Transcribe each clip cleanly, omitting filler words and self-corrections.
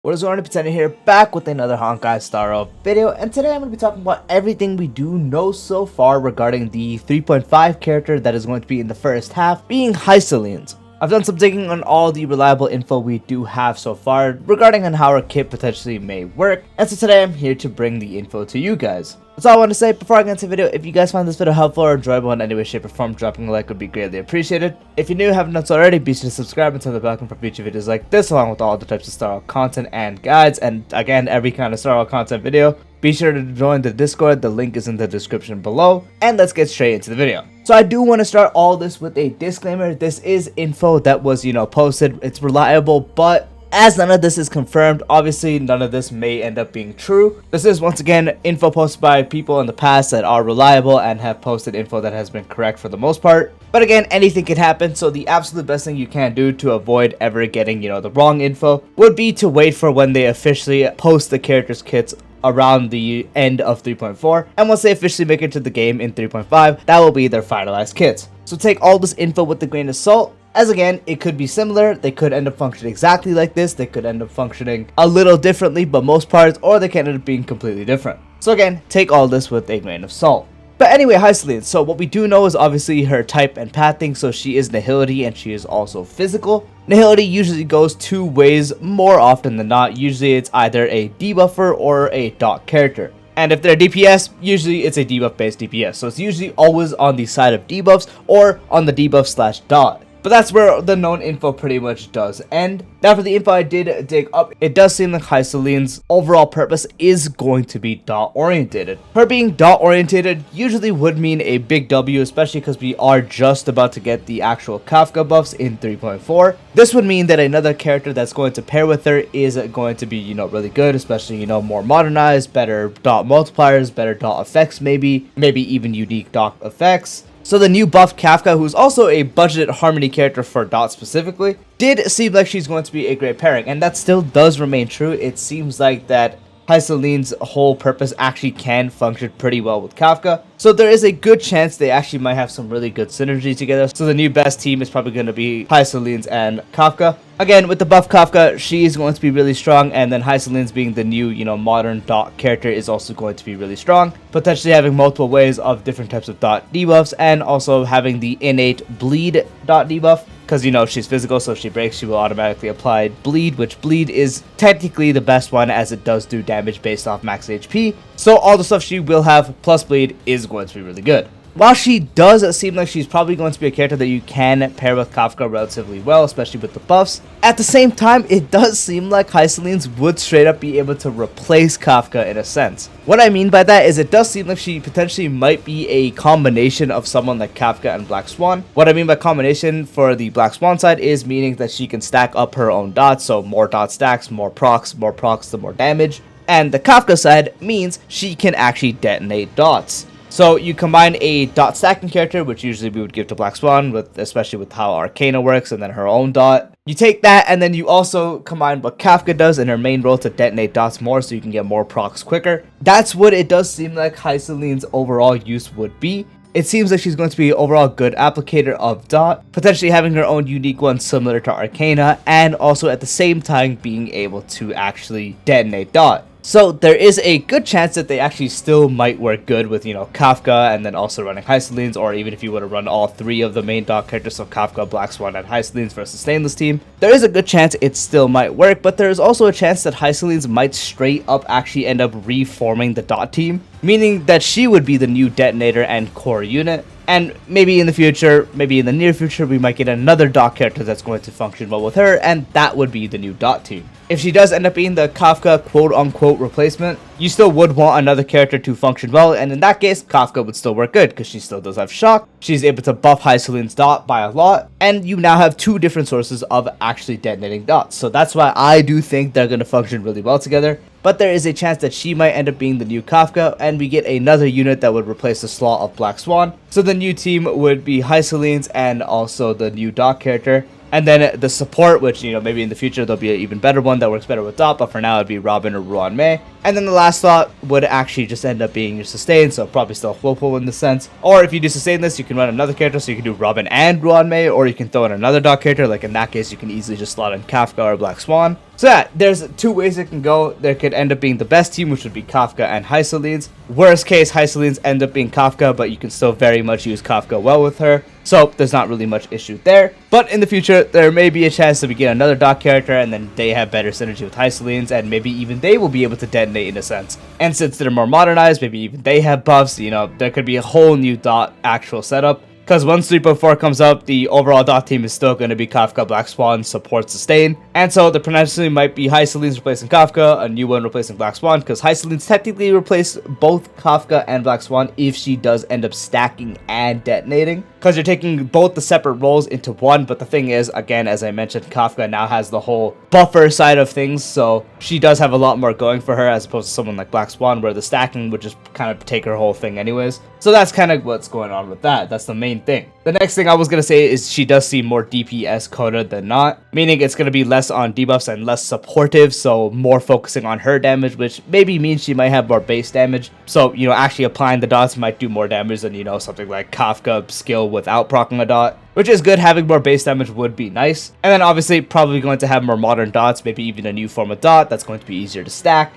What is going on, Pretender here, back with another Honkai Star video, and today I'm going to be talking about everything we do know so far regarding the 3.5 character that is going to be in the first half, being Hysilens. I've done some digging on all the reliable info we do have so far regarding on how our kit potentially may work, and so today I'm here to bring the info to you guys. That's all I want to say. Before I get into the video, if you guys find this video helpful or enjoyable in any way, shape, or form, dropping a like would be greatly appreciated. If you're new and haven't done so already, be sure to subscribe and turn the bell icon for future videos like this, along with all the types of Star Wars content and guides, and again, every kind of Star Wars content video. Be sure to join the Discord, the link is in the description below, and let's get straight into the video. So I do want to start all this with a disclaimer. This is info that was, posted. It's reliable, but as none of this is confirmed, obviously none of this may end up being true. This is once again info posted by people in the past that are reliable and have posted info that has been correct for the most part. But again, anything can happen, so the absolute best thing you can do to avoid ever getting, the wrong info would be to wait for when they officially post the characters' kits around the end of 3.4, and once they officially make it to the game in 3.5, that will be their finalized kits. So take all this info with a grain of salt, as again, it could be similar, they could end up functioning exactly like this, they could end up functioning a little differently, but most parts, or they can end up being completely different. So again, take all this with a grain of salt. But anyway, Hysilens, so what we do know is obviously her type and pathing, so she is Nihility and she is also physical. Nihility usually goes two ways more often than not. Usually it's either a debuffer or a dot character. And if they're DPS, usually it's a debuff based DPS, so it's usually always on the side of debuffs or on the debuff / dot. But that's where the known info pretty much does end. Now for the info I did dig up, it does seem like Hysilens' overall purpose is going to be dot orientated. Her being dot orientated usually would mean a big W, especially because we are just about to get the actual Kafka buffs in 3.4. This would mean that another character that's going to pair with her is going to be, really good, especially, more modernized, better dot multipliers, better dot effects maybe even unique dot effects. So the new buff Kafka, who's also a budgeted harmony character for Dot specifically, did seem like she's going to be a great pairing, and that still does remain true. It seems like that Hysilens' whole purpose actually can function pretty well with Kafka, so there is a good chance they actually might have some really good synergy together. So the new best team is probably going to be Hysilens and Kafka. Again, with the buff Kafka, she is going to be really strong, and then Hysilens being the new, modern dot character is also going to be really strong, potentially having multiple ways of different types of dot debuffs, and also having the innate bleed dot debuff, because, she's physical, so if she breaks, she will automatically apply bleed, which bleed is technically the best one as it does do damage based off max HP. So all the stuff she will have plus bleed is going to be really good. While she does seem like she's probably going to be a character that you can pair with Kafka relatively well, especially with the buffs, at the same time, it does seem like Hysilens would straight up be able to replace Kafka in a sense. What I mean by that is it does seem like she potentially might be a combination of someone like Kafka and Black Swan. What I mean by combination for the Black Swan side is meaning that she can stack up her own dots, so more dot stacks, more procs, the more damage. And the Kafka side means she can actually detonate dots. So you combine a dot stacking character, which usually we would give to Black Swan, especially with how Arcana works, and then her own dot. You take that, and then you also combine what Kafka does in her main role to detonate dots more, so you can get more procs quicker. That's what it does seem like Hysilens' overall use would be. It seems like she's going to be an overall good applicator of dot, potentially having her own unique one similar to Arcana, and also at the same time being able to actually detonate dot. So there is a good chance that they actually still might work good with, Kafka and then also running Hysilens, or even if you were to run all three of the main dot characters, so Kafka, Black Swan, and Hysilens versus Stainless team. There is a good chance it still might work, but there is also a chance that Hysilens might straight up actually end up reforming the dot team, meaning that she would be the new detonator and core unit. And maybe in the future, maybe in the near future, we might get another dot character that's going to function well with her, and that would be the new dot team. If she does end up being the Kafka quote-unquote replacement, you still would want another character to function well, and in that case, Kafka would still work good, because she still does have shock, she's able to buff Hysilens' dot by a lot, and you now have two different sources of actually detonating dots. So that's why I do think they're going to function really well together. But there is a chance that she might end up being the new Kafka, and we get another unit that would replace the slot of Black Swan. So the new team would be Hysilens and also the new dot character. And then the support, which, maybe in the future there'll be an even better one that works better with dot, but for now it'd be Robin or Ruan Mei. And then the last thought would actually just end up being your sustain, so probably still Whirlpool in the sense. Or if you do sustain this, you can run another character, so you can do Robin and Ruanmei, or you can throw in another dot character, like in that case you can easily just slot in Kafka or Black Swan. So yeah, there's two ways it can go. There could end up being the best team, which would be Kafka and Hysilens. Worst case, Hysilens end up being Kafka, but you can still very much use Kafka well with her. So there's not really much issue there. But in the future, there may be a chance that we get another dot character and then they have better synergy with Hysilens, and maybe even they will be able to detonate in a sense. And since they're more modernized, maybe even they have buffs, you know, there could be a whole new dot actual setup. Because once 3.4 comes up, the overall dot team is still going to be Kafka, Black Swan, support, sustain. And so the potentially might be Hysilens replacing Kafka, a new one replacing Black Swan, because Hysilens technically replace both Kafka and Black Swan if she does end up stacking and detonating. Because you're taking both the separate roles into one, but the thing is, again, as I mentioned, Kafka now has the whole buffer side of things, so she does have a lot more going for her as opposed to someone like Black Swan, where the stacking would just kind of take her whole thing anyways. So that's kind of what's going on with that. That's the main thing. The next thing I was going to say is she does seem more DPS coded than not, meaning it's going to be less on debuffs and less supportive, so more focusing on her damage, which maybe means she might have more base damage. So, you know, actually applying the dots might do more damage than, you know, something like Kafka skill without proccing a dot, which is good. Having more base damage would be nice. And then obviously probably going to have more modern dots, maybe even a new form of dot that's going to be easier to stack,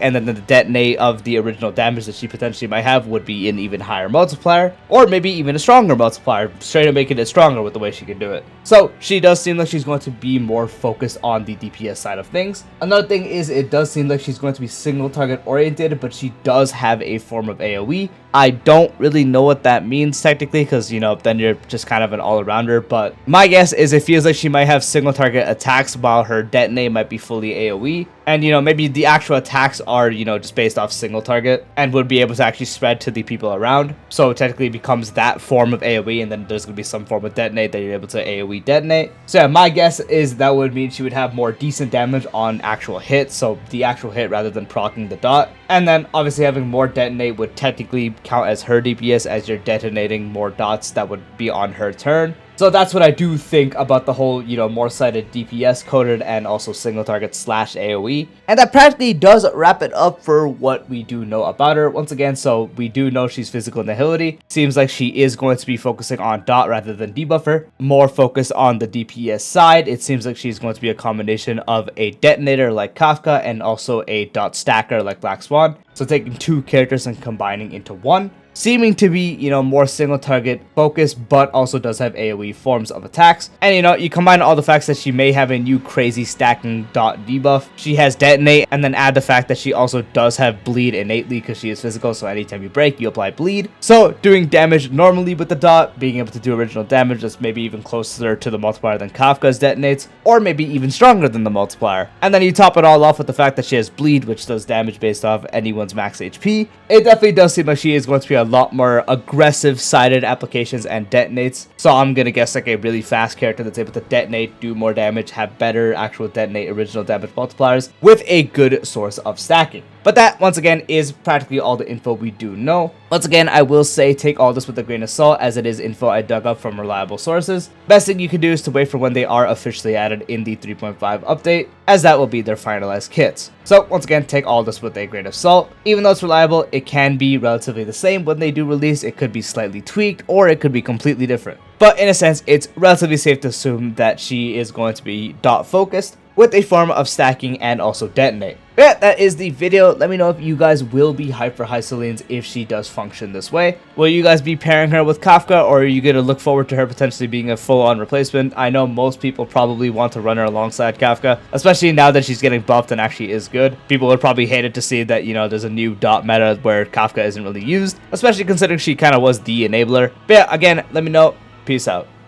and then the detonate of the original damage that she potentially might have would be an even higher multiplier, or maybe even a stronger multiplier, straight up making it stronger with the way she can do it. So she does seem like she's going to be more focused on the DPS side of things. Another thing is it does seem like she's going to be single target oriented, but she does have a form of AoE. I don't really know what that means technically, because, you know, then you're just kind of an all-arounder, but my guess is it feels like she might have single target attacks while her detonate might be fully AoE. And, you know, maybe the actual attacks are, you know, just based off single target and would be able to actually spread to the people around. So it technically becomes that form of AoE, and then there's going to be some form of detonate that you're able to AoE detonate. So yeah, my guess is that would mean she would have more decent damage on actual hit, so the actual hit rather than proccing the dot. And then obviously having more detonate would technically count as her DPS, as you're detonating more dots that would be on her turn. So that's what I do think about the whole, you know, more sided DPS coded and also single target / AoE. And that practically does wrap it up for what we do know about her. Once again, so we do know she's physical nihility. Seems like she is going to be focusing on dot rather than debuffer. More focused on the DPS side. It seems like she's going to be a combination of a detonator like Kafka and also a dot stacker like Black Swan. So taking two characters and combining into one. Seeming to be, you know, more single target focused, but also does have AoE forms of attacks. And, you know, you combine all the facts that she may have a new crazy stacking dot debuff. She has detonate, and then add the fact that she also does have bleed innately because she is physical, so anytime you break, you apply bleed. So doing damage normally with the dot, being able to do original damage that's maybe even closer to the multiplier than Kafka's detonates, or maybe even stronger than the multiplier. And then you top it all off with the fact that she has bleed, which does damage based off anyone's max HP. It definitely does seem like she is going to be a lot more aggressive sided applications and detonates. So I'm gonna guess like a really fast character that's able to detonate, do more damage, have better actual detonate original damage multipliers with a good source of stacking. But that, once again, is practically all the info we do know. Once again, I will say take all this with a grain of salt, as it is info I dug up from reliable sources. Best thing you can do is to wait for when they are officially added in the 3.5 update, as that will be their finalized kits. So once again, take all this with a grain of salt. Even though it's reliable, it can be relatively the same when they do release. It could be slightly tweaked, or it could be completely different. But in a sense, it's relatively safe to assume that she is going to be dot focused, with a form of stacking and also detonate. But yeah, that is the video. Let me know if you guys will be hyped for Hysilens if she does function this way. Will you guys be pairing her with Kafka, or are you going to look forward to her potentially being a full-on replacement? I know most people probably want to run her alongside Kafka, especially now that she's getting buffed and actually is good. People would probably hate it to see that, you know, there's a new dot meta where Kafka isn't really used, especially considering she kind of was the enabler. But yeah, again, let me know. Peace out.